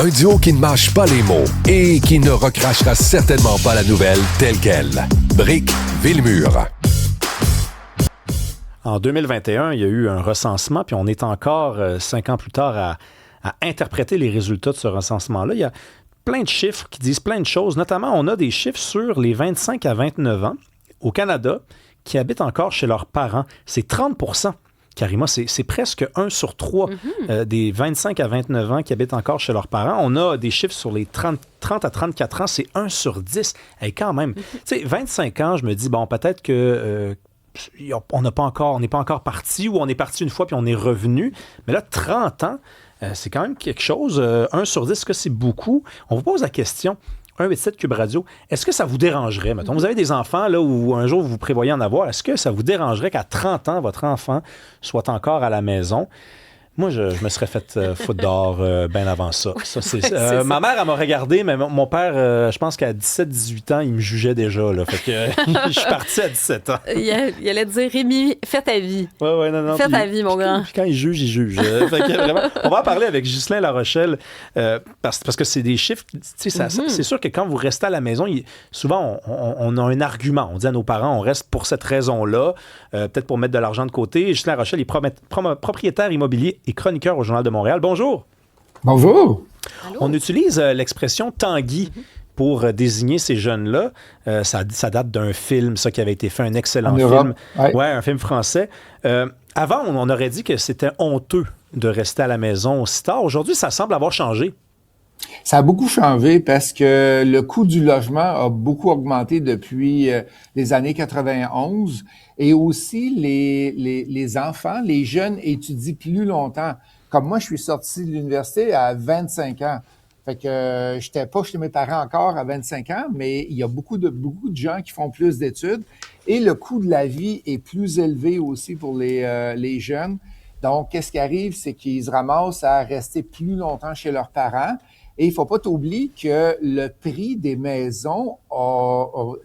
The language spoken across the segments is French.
Un duo qui ne mâche pas les mots et qui ne recrachera certainement pas la nouvelle telle qu'elle. Brick Villemur. En 2021, il y a eu un recensement, puis on est encore 5 ans plus tard à interpréter les résultats de ce recensement-là. Il y a plein de chiffres qui disent plein de choses. Notamment, on a des chiffres sur les 25 à 29 ans au Canada qui habitent encore chez leurs parents. C'est 30 %. Karima, c'est presque 1 sur 3 des 25 à 29 ans qui habitent encore chez leurs parents. On a des chiffres sur les 30 à 34 ans, c'est 1 sur 10. Et quand même, tu sais, 25 ans, je me dis, bon, peut-être que on n'est pas encore parti ou on est parti une fois puis on est revenu. Mais là, 30 ans, c'est quand même quelque chose. 1 sur 10, est-ce que c'est beaucoup? On vous pose la question. 187 Cube Radio, est-ce que ça vous dérangerait, mettons, vous avez des enfants là où un jour vous prévoyez en avoir, est-ce que ça vous dérangerait qu'à 30 ans, votre enfant soit encore à la maison? Moi, je me serais fait foutre dehors bien avant ça. Ma mère, elle m'a regardé, mais mon père, je pense qu'à 17-18 ans, il me jugeait déjà. Là, fait que je suis parti à 17 ans. Il allait te dire, Rémi, fais ta vie. Non. Fais ta vie, mon grand. Puis quand il juge, il juge. Fait que, vraiment, on va en parler avec Ghislain Larochelle parce que c'est des chiffres. C'est sûr que quand vous restez à la maison, souvent, on a un argument. On dit à nos parents, on reste pour cette raison-là, peut-être pour mettre de l'argent de côté. Ghislain Larochelle est propriétaire immobilier et chroniqueur au Journal de Montréal. Bonjour. Bonjour. Allô? On utilise l'expression Tanguy pour désigner ces jeunes-là. Ça date d'un film, ça, qui avait été fait, un excellent film. Ouais, un film français. Avant, on aurait dit que c'était honteux de rester à la maison aussi tard. Aujourd'hui, ça semble avoir changé. Ça a beaucoup changé parce que le coût du logement a beaucoup augmenté depuis les années 91 et aussi les enfants, les jeunes étudient plus longtemps. Comme moi, je suis sorti de l'université à 25 ans. Fait que j'étais pas chez mes parents encore à 25 ans, mais il y a beaucoup de gens qui font plus d'études et le coût de la vie est plus élevé aussi pour les jeunes. Donc, qu'est-ce qui arrive, c'est qu'ils se ramassent à rester plus longtemps chez leurs parents. Et il faut pas t'oublier que le prix des maisons,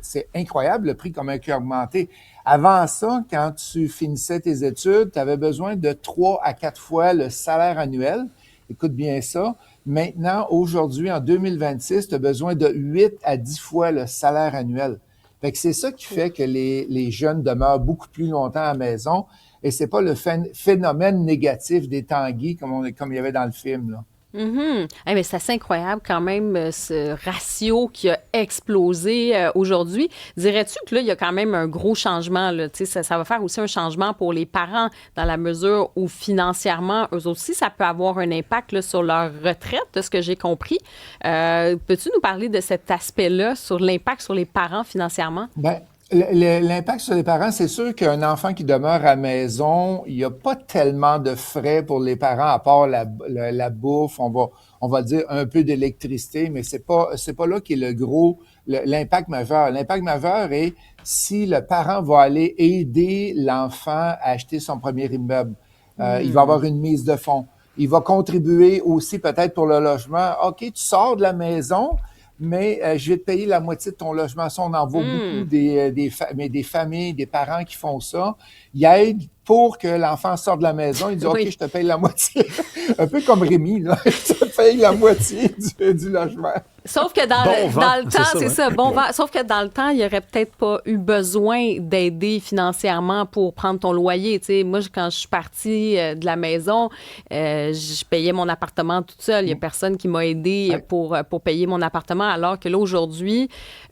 c'est incroyable, le prix comment il a augmenté. Avant ça, quand tu finissais tes études, tu avais besoin de 3 à 4 fois le salaire annuel. Écoute bien ça. Maintenant, aujourd'hui, en 2026, tu as besoin de 8 à 10 fois le salaire annuel. Fait que c'est ça qui fait que les jeunes demeurent beaucoup plus longtemps à la maison. Et c'est pas le phénomène négatif des Tanguy comme il y avait dans le film, là. Mais c'est assez incroyable quand même, ce ratio qui a explosé aujourd'hui. Dirais-tu que là, il y a quand même un gros changement, là? Ça va faire aussi un changement pour les parents dans la mesure où financièrement, eux aussi, ça peut avoir un impact là, sur leur retraite, de ce que j'ai compris. Peux-tu nous parler de cet aspect-là, sur l'impact sur les parents financièrement? Ben, l'impact sur les parents, c'est sûr qu'un enfant qui demeure à la maison, il n'y a pas tellement de frais pour les parents à part la bouffe, on va dire un peu d'électricité, mais c'est pas là qui est l'impact majeur. L'impact majeur est si le parent va aller aider l'enfant à acheter son premier immeuble. Il va avoir une mise de fonds. Il va contribuer aussi peut-être pour le logement. OK, tu sors de la maison, mais je vais te payer la moitié de ton logement. Ça, on en voit beaucoup des familles, des parents qui font ça. Ils aident pour que l'enfant sorte de la maison. Ils disent, OK, je te paye la moitié. Un peu comme Rémi, là. Je te paye la moitié du logement. Sauf que dans le temps, c'est ça, bon vent. Sauf que dans le temps, il n'y aurait peut-être pas eu besoin d'aider financièrement pour prendre ton loyer. Tu sais, moi, quand je suis partie de la maison, je payais mon appartement toute seule. Il n'y a personne qui m'a aidé pour payer mon appartement. Alors que là, aujourd'hui,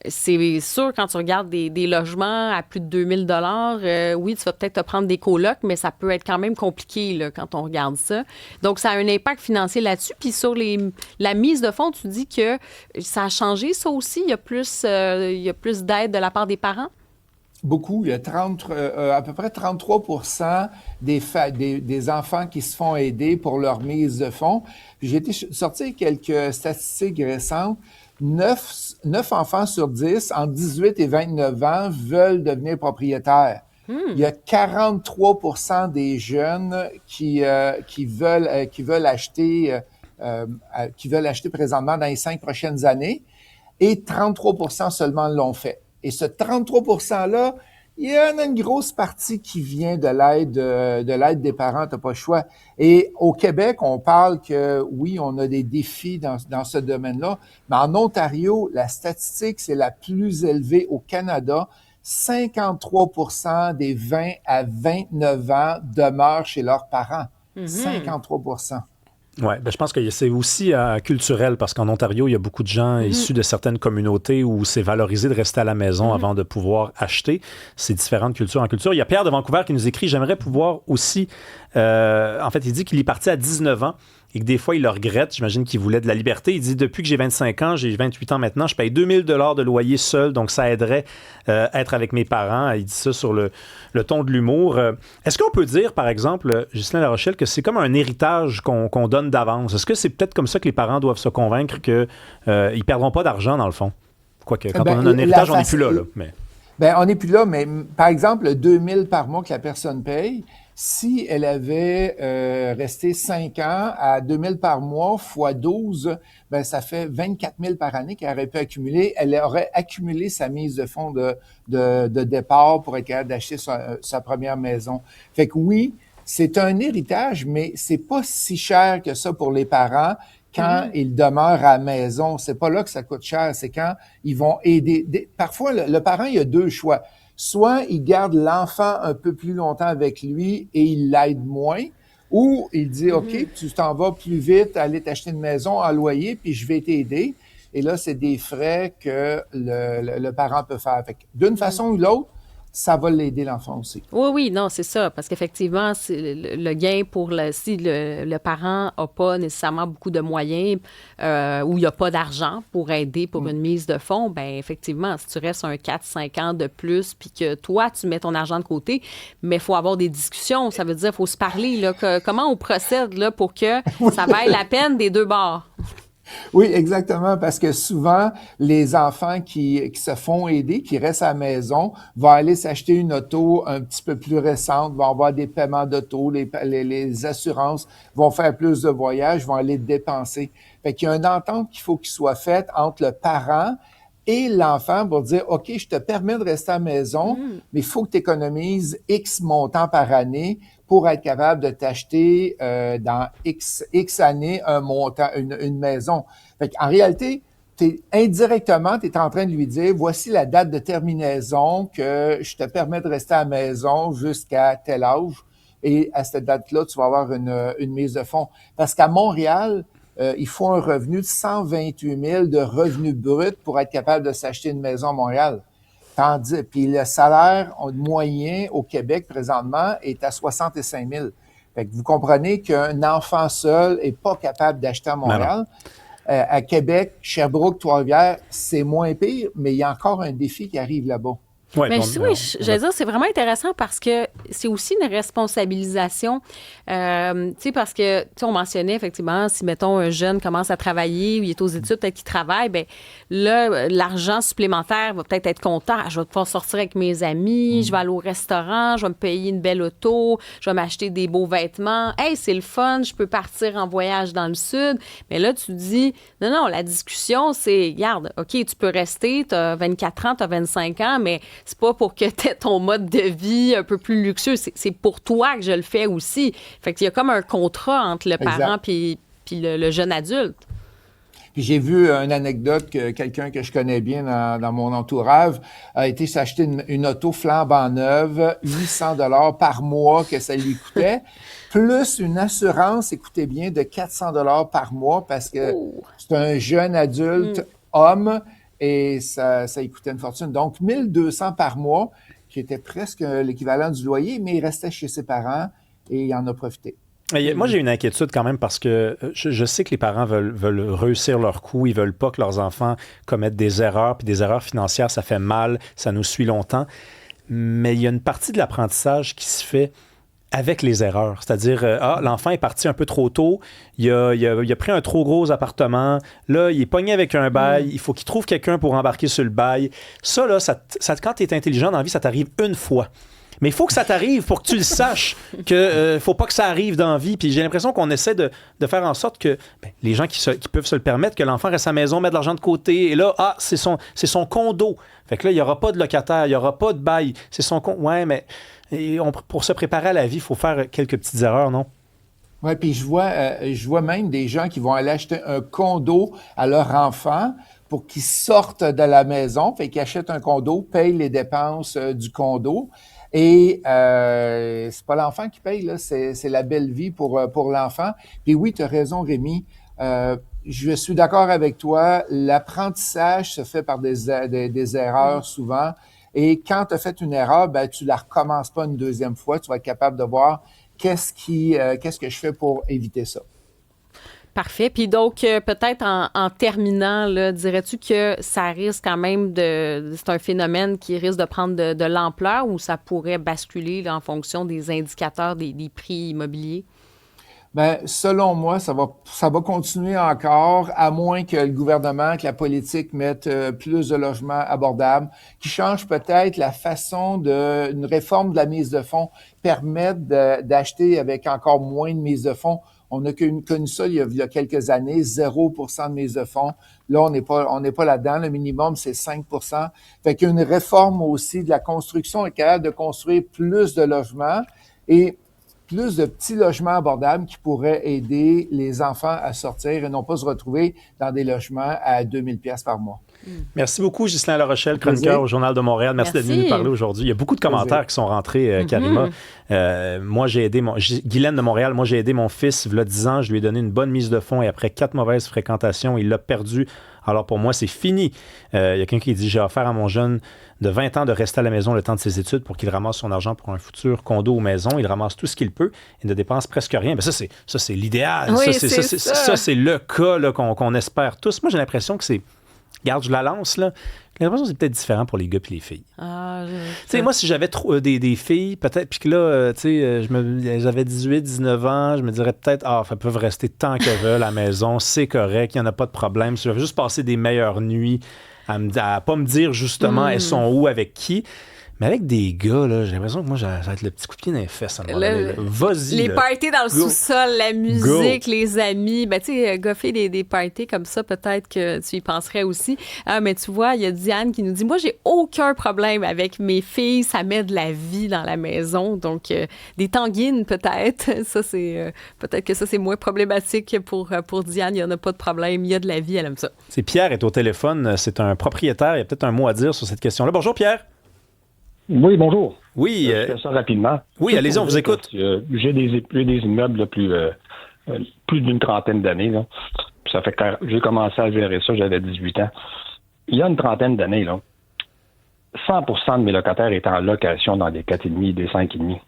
c'est sûr, quand tu regardes des logements à plus de 2000 $, oui, tu vas peut-être te prendre des colocs, mais ça peut être quand même compliqué là, quand on regarde ça. Donc, ça a un impact financier là-dessus. Puis sur la mise de fonds, tu dis que ça a changé, ça aussi? Il y a plus d'aide de la part des parents? Beaucoup. Il y a à peu près 33% des enfants qui se font aider pour leur mise de fonds. Puis j'ai sorti quelques statistiques récentes. 9 enfants sur 10, entre 18 et 29 ans, veulent devenir propriétaires. Il y a 43% des jeunes qui veulent acheter présentement dans les 5 prochaines années et 33% seulement l'ont fait. Et ce 33%-là, Il y en a une grosse partie qui vient de l'aide des parents, t'as pas le choix. Et au Québec, on parle que oui, on a des défis dans ce domaine-là, mais en Ontario, la statistique, c'est la plus élevée au Canada. 53% des 20 à 29 ans demeurent chez leurs parents. 53%. Oui, je pense que c'est aussi culturel parce qu'en Ontario, il y a beaucoup de gens issus de certaines communautés où c'est valorisé de rester à la maison avant de pouvoir acheter. C'est différent de culture en culture. Il y a Pierre de Vancouver qui nous écrit « J'aimerais pouvoir aussi... en fait, il dit qu'il est parti à 19 ans et que des fois, il le regrette. J'imagine qu'il voulait de la liberté. Il dit « Depuis que j'ai 25 ans, j'ai 28 ans maintenant, je paye 2000 $ de loyer seul, donc ça aiderait être avec mes parents. » Il dit ça sur le ton de l'humour. Est-ce qu'on peut dire, par exemple, Ghislain Larochelle, que c'est comme un héritage qu'on donne d'avance? Est-ce que c'est peut-être comme ça que les parents doivent se convaincre qu'ils ne perdront pas d'argent, dans le fond? Quoique, quand on a un héritage, on n'est plus là. Mais... on n'est plus là, mais par exemple, le 2000 par mois que la personne paye, si elle avait resté 5 ans à 2000 par mois fois 12, ça fait 24 000 par année qu'elle aurait pu accumuler. Elle aurait accumulé sa mise de fonds de départ pour être capable d'acheter sa première maison. Fait que oui, c'est un héritage, mais c'est pas si cher que ça pour les parents quand ils demeurent à la maison. C'est pas là que ça coûte cher, c'est quand ils vont aider. Parfois, le parent, il a deux choix. Soit il garde l'enfant un peu plus longtemps avec lui et il l'aide moins, ou il dit, OK, tu t'en vas plus vite, aller t'acheter une maison en loyer, puis je vais t'aider. Et là, c'est des frais que le parent peut faire. Fait que d'une façon ou l'autre, ça va l'aider l'enfant aussi. Oui, non, c'est ça. Parce qu'effectivement, c'est le gain pour si le parent n'a pas nécessairement beaucoup de moyens ou il n'y a pas d'argent pour aider pour une mise de fonds, effectivement, si tu restes un 4-5 ans de plus puis que toi, tu mets ton argent de côté, mais il faut avoir des discussions. Ça veut dire qu'il faut se parler. Là, comment on procède là, pour que ça vaille la peine des deux bords? Oui, exactement, parce que souvent, les enfants qui se font aider, qui restent à la maison, vont aller s'acheter une auto un petit peu plus récente, vont avoir des paiements d'auto, les assurances, vont faire plus de voyages, vont aller dépenser. Fait qu'il y a une entente qu'il faut qu'il soit faite entre le parent et l'enfant pour dire, OK, je te permets de rester à la maison, mais il faut que tu économises X montant par année pour être capable de t'acheter dans X années un montant, une maison. Fait qu'en réalité, indirectement, tu es en train de lui dire, voici la date de terminaison que je te permets de rester à la maison jusqu'à tel âge. Et à cette date-là, tu vas avoir une mise de fonds. Parce qu'à Montréal, il faut un revenu de 128 000 de revenus bruts pour être capable de s'acheter une maison à Montréal. Puis le salaire moyen au Québec présentement est à 65 000. Fait que vous comprenez qu'un enfant seul est pas capable d'acheter à Montréal. À Québec, Sherbrooke, Trois-Rivières, c'est moins pire, mais il y a encore un défi qui arrive là-bas. Ouais, mais j'allais dire, c'est vraiment intéressant parce que c'est aussi une responsabilisation. Tu sais, parce que, tu sais, on mentionnait effectivement, si, mettons, un jeune commence à travailler ou il est aux études, peut-être qu'il travaille, bien là, l'argent supplémentaire va peut-être être comptant. Je vais pouvoir sortir avec mes amis, je vais aller au restaurant, je vais me payer une belle auto, je vais m'acheter des beaux vêtements. Hey, c'est le fun, je peux partir en voyage dans le sud. Mais là, tu dis, non, la discussion, c'est, regarde, OK, tu peux rester, tu as 24 ans, tu as 25 ans, mais c'est pas pour que tu aies ton mode de vie un peu plus luxueux. C'est pour toi que je le fais aussi. Fait qu'il y a comme un contrat entre le parent puis le jeune adulte. Puis j'ai vu une anecdote que quelqu'un que je connais bien dans mon entourage a été s'acheter une auto flambant neuve, 800 $ par mois que ça lui coûtait, plus une assurance, écoutez bien, de 400 $ par mois parce que c'est un jeune adulte homme. Et ça lui coûtait une fortune. Donc, 1 200 par mois, qui était presque l'équivalent du loyer, mais il restait chez ses parents et il en a profité. Moi, j'ai une inquiétude quand même parce que je sais que les parents veulent réussir leur coup. Ils veulent pas que leurs enfants commettent des erreurs. Puis des erreurs financières, ça fait mal, ça nous suit longtemps. Mais il y a une partie de l'apprentissage qui se fait avec les erreurs. C'est-à-dire, l'enfant est parti un peu trop tôt, il a pris un trop gros appartement, là, il est pogné avec un bail, il faut qu'il trouve quelqu'un pour embarquer sur le bail. Ça, là, quand tu es intelligent dans la vie, ça t'arrive une fois. Mais il faut que ça t'arrive pour que tu le saches, que faut pas que ça arrive dans la vie. Puis j'ai l'impression qu'on essaie de faire en sorte que les gens qui peuvent se le permettre, que l'enfant reste à la maison, mette de l'argent de côté, et là, c'est son condo. Fait que là, il n'y aura pas de locataire, il n'y aura pas de bail. C'est son condo. Ouais, mais pour se préparer à la vie, il faut faire quelques petites erreurs, non? Oui, puis je vois même des gens qui vont aller acheter un condo à leur enfant pour qu'ils sortent de la maison, fait qu'ils achètent un condo, payent les dépenses du condo. Et c'est pas l'enfant qui paye, là, c'est la belle vie pour l'enfant. Puis oui, tu as raison, Rémi. Je suis d'accord avec toi. L'apprentissage se fait par des erreurs souvent. Et quand tu as fait une erreur, ben tu la recommences pas une deuxième fois. Tu vas être capable de voir qu'est-ce que je fais pour éviter ça. Parfait. Puis donc, peut-être en terminant, là, dirais-tu que ça risque quand même c'est un phénomène qui risque de prendre de l'ampleur ou ça pourrait basculer là, en fonction des indicateurs des prix immobiliers? Ben, selon moi, ça va continuer encore, à moins que le gouvernement, que la politique mette plus de logements abordables, qui change peut-être la façon une réforme de la mise de fonds permette d'acheter avec encore moins de mise de fonds. On a connu ça il y a quelques années, 0% de mise de fonds. Là, on n'est pas là-dedans. Le minimum, c'est 5%. Fait qu'il y a une réforme aussi de la construction, est capable de construire plus de logements et plus de petits logements abordables qui pourraient aider les enfants à sortir et non pas se retrouver dans des logements à 2000 pièces par mois. Merci beaucoup, Ghislain Larochelle, chroniqueur au Journal de Montréal. Merci d'être venu nous parler aujourd'hui. Il y a beaucoup de commentaires qui sont rentrés, Karima. Moi, j'ai aidé Guylaine de Montréal, moi, j'ai aidé mon fils, il y a 10 ans, je lui ai donné une bonne mise de fonds et après 4 mauvaises fréquentations, il l'a perdu. Alors, pour moi, c'est fini. Il y a quelqu'un qui dit « J'ai offert à mon jeune de 20 ans de rester à la maison le temps de ses études pour qu'il ramasse son argent pour un futur condo ou maison. Il ramasse tout ce qu'il peut et ne dépense presque rien. » Ça, c'est l'idéal. Oui, ça, c'est le cas là, qu'on espère tous. Moi, j'ai l'impression que c'est... Regarde, je la lance, là. J'ai l'impression que c'est peut-être différent pour les gars et les filles. Tu sais, moi, si j'avais des filles, peut-être, puis que là, tu sais, j'avais 18, 19 ans, je me dirais peut-être, elles peuvent rester tant qu'elles veulent à la maison, c'est correct, il n'y en a pas de problème. Si je veux juste passer des meilleures nuits à pas me dire, justement, elles sont où, avec qui. Mais avec des gars, là, j'ai l'impression que moi, ça va être le petit coup de pied dans les fesses. Vas-y. Les parties dans le sous-sol, la musique, les amis. Ben, tu sais, goffer des parties comme ça, peut-être que tu y penserais aussi. Mais tu vois, il y a Diane qui nous dit, moi, j'ai aucun problème avec mes filles. Ça met de la vie dans la maison. Donc, des tanguines, peut-être. Ça, peut-être que ça, c'est moins problématique pour Diane. Il n'y en a pas de problème. Il y a de la vie, elle aime ça. C'est Pierre est au téléphone. C'est un propriétaire. Il y a peut-être un mot à dire sur cette question-là. Bonjour, Pierre. Oui, bonjour. Oui. Je fais ça rapidement. Oui, allez-y, on vous écoute. J'ai des immeubles là, plus d'une trentaine d'années. Là. Ça fait que j'ai commencé à gérer ça, j'avais 18 ans. Il y a une trentaine d'années, là, 100% de mes locataires étaient en location dans des 4,5 et des 5,5.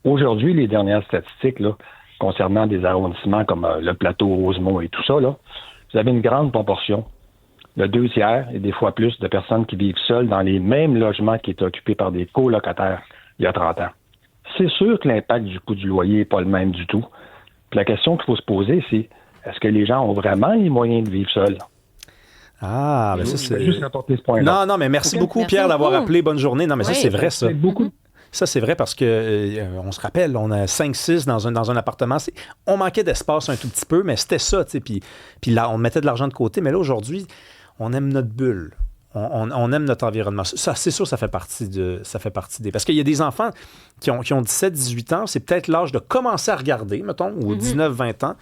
Aujourd'hui, les dernières statistiques là, concernant des arrondissements comme le plateau Rosemont et tout ça, là, vous avez une grande proportion. Le 2/3 et des fois plus de personnes qui vivent seules dans les mêmes logements qui étaient occupés par des colocataires il y a 30 ans. C'est sûr que l'impact du coût du loyer n'est pas le même du tout. Puis la question qu'il faut se poser, c'est est-ce que les gens ont vraiment les moyens de vivre seuls? Ah, mais ça, c'est... juste rapporter ce point-là. Non, mais merci beaucoup, Pierre, d'avoir appelé. Bonne journée. Non, mais ça, c'est vrai, ça. Ça, c'est vrai parce que on se rappelle, on a 5-6 dans un appartement. On manquait d'espace un tout petit peu, mais c'était ça, tu sais. Puis là, on mettait de l'argent de côté. Mais là, aujourd'hui, on aime notre bulle. On aime notre environnement. Ça, c'est sûr, ça fait partie des... Parce qu'il y a des enfants qui ont 17-18 ans, c'est peut-être l'âge de commencer à regarder, mettons, ou 19-20 ans.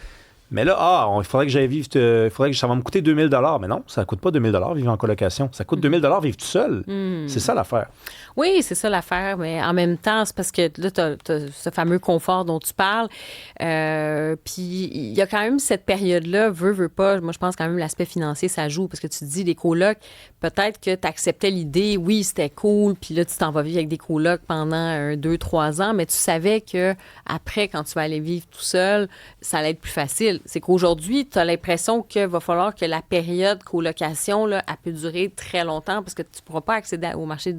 Mais là, il faudrait que j'aille vivre, ça va me coûter 2000 $. Mais non, ça ne coûte pas 2000 $ vivre en colocation. Ça coûte 2000 $ vivre tout seul. C'est ça l'affaire. Oui, c'est ça l'affaire, mais en même temps, c'est parce que là, tu as ce fameux confort dont tu parles. Puis il y a quand même cette période-là, veux pas, moi je pense quand même l'aspect financier, ça joue, parce que tu te dis, les colocs, peut-être que tu acceptais l'idée, oui, c'était cool, puis là, tu t'en vas vivre avec des colocs pendant 2-3 ans, mais tu savais que après, quand tu vas aller vivre tout seul, ça allait être plus facile. C'est qu'aujourd'hui, tu as l'impression qu'il va falloir que la période colocation, là, elle peut durer très longtemps, parce que tu ne pourras pas accéder au marché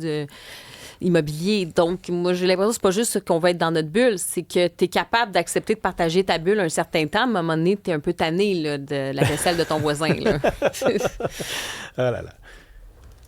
immobilier. Donc, moi, j'ai l'impression que c'est pas juste qu'on va être dans notre bulle, c'est que tu es capable d'accepter de partager ta bulle un certain temps, mais à un moment donné, tu es un peu tanné là, de la vaisselle de ton voisin. Là. Ah là là.